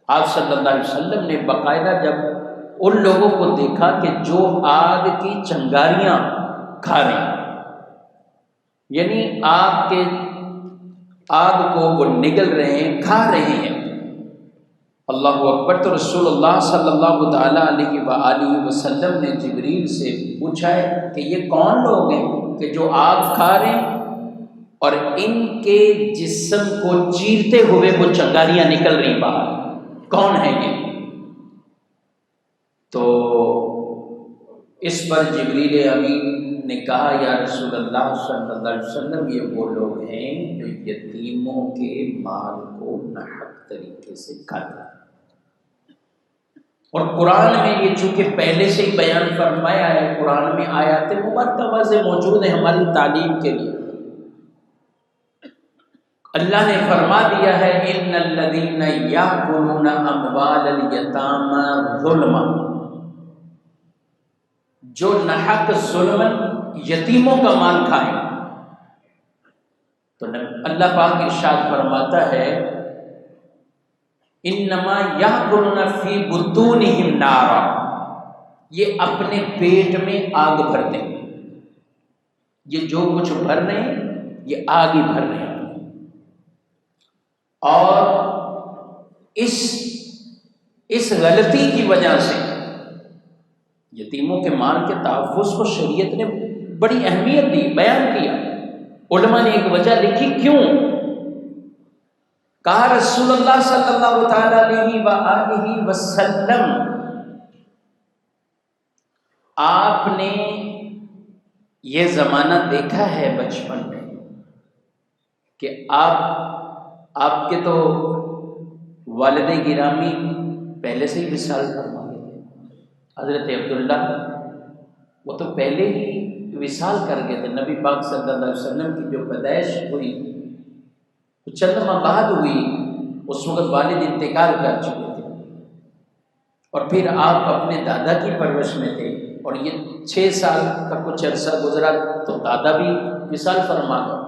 آپ صلی اللہ علیہ وسلم نے باقاعدہ جب ان لوگوں کو دیکھا کہ جو آگ کی چنگاریاں کھا رہے ہیں، یعنی آگ کو وہ نگل رہے ہیں، کھا رہے ہیں، اللہ اکبر، تو رسول اللہ صلی اللہ تعالیٰ علیہ وآلہ وسلم نے جبریل سے پوچھا ہے کہ یہ کون لوگ ہیں کہ جو آگ کھا رہے ہیں اور ان کے جسم کو چیرتے ہوئے وہ چنگاریاں نکل رہی باہر، کون ہیں یہ؟ تو اس پر جبریل امین نے کہا یا رسول اللہ صلی اللہ علیہ وسلم یہ وہ لوگ ہیں جو یتیموں کے مال کو ناحق طریقے سے کھاتے ہیں۔ اور قرآن میں یہ چونکہ پہلے سے ہی بیان فرمایا ہے، قرآن میں آیات مبارکہ واضح موجود ہیں ہماری تعلیم کے لیے۔ اللہ نے فرما دیا ہے ان الذین یاکلون اموال الیتامی ظلما، جو ناحق ظلماً یتیموں کا مال کھائیں، تو اللہ پاک ارشاد فرماتا ہے انما یاکلون فی بطونہم نارا، یہ اپنے پیٹ میں آگ بھرتے ہیں، یہ جو کچھ بھر رہے ہیں یہ آگ ہی بھر رہے ہیں۔ اور اس غلطی کی وجہ سے یتیموں کے مال کے تحفظ کو شریعت نے بڑی اہمیت دی، بیان کیا۔ علماء نے ایک وجہ لکھی، کیوں؟ کہا رسول اللہ صلی اللہ تعالی علیہ وآلہ وسلم آپ نے یہ زمانہ دیکھا ہے بچپن میں کہ آپ کے تو والد گرامی پہلے سے ہی وصال فرما گئے تھے، حضرت عبداللہ وہ تو پہلے ہی وصال کر گئے تھے۔ نبی پاک صلی اللہ علیہ وسلم کی جو پیدائش ہوئی چند ماہ بعد ہوئی، اس وقت والد انتقال کر چکے تھے، اور پھر آپ اپنے دادا کی پرورش میں تھے، اور یہ 6 سال کا کچھ عرصہ گزرا تو دادا بھی وصال فرما گئے۔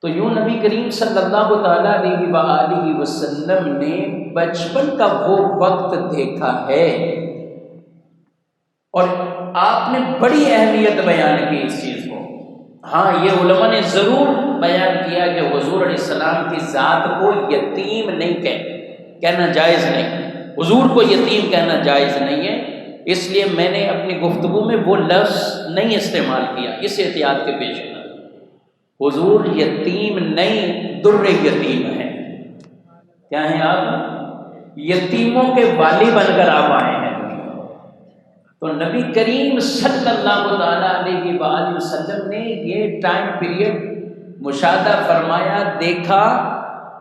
تو یوں نبی کریم صلی اللہ تعالیٰ علیہ وآلہ وسلم نے بچپن کا وہ وقت دیکھا ہے، اور آپ نے بڑی اہمیت بیان کی اس چیز کو۔ ہاں، یہ علماء نے ضرور بیان کیا کہ حضور علیہ السلام کی ذات کو یتیم نہیں کہنا جائز نہیں، حضور کو یتیم کہنا جائز نہیں ہے، اس لیے میں نے اپنی گفتگو میں وہ لفظ نہیں استعمال کیا، اس احتیاط کے پیش نظر۔ حضور یتیم نہیں، در یتیم ہے۔ کیا ہیں آپ؟ یتیموں کے والی بن کر آپ آئے ہیں۔ تو نبی کریم صلی اللہ تعالیٰ علیہ وآلہ وسلم نے یہ ٹائم پیریڈ مشاہدہ فرمایا، دیکھا،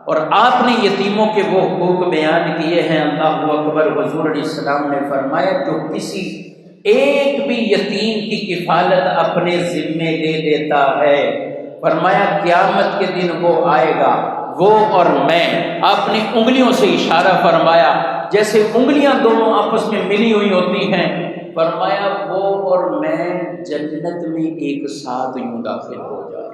اور آپ نے یتیموں کے وہ حقوق بیان کیے ہیں۔ اللہ اکبر۔ حضور علیہ السلام نے فرمایا جو کسی ایک بھی یتیم کی کفالت اپنے ذمے لے لیتا ہے، فرمایا قیامت کے دن وہ آئے گا، وہ اور میں، آپ نے انگلیوں سے اشارہ فرمایا جیسے انگلیاں دونوں آپس میں ملی ہوئی ہوتی ہیں، فرمایا وہ اور میں جنت میں ایک ساتھ یوں داخل ہو جائے۔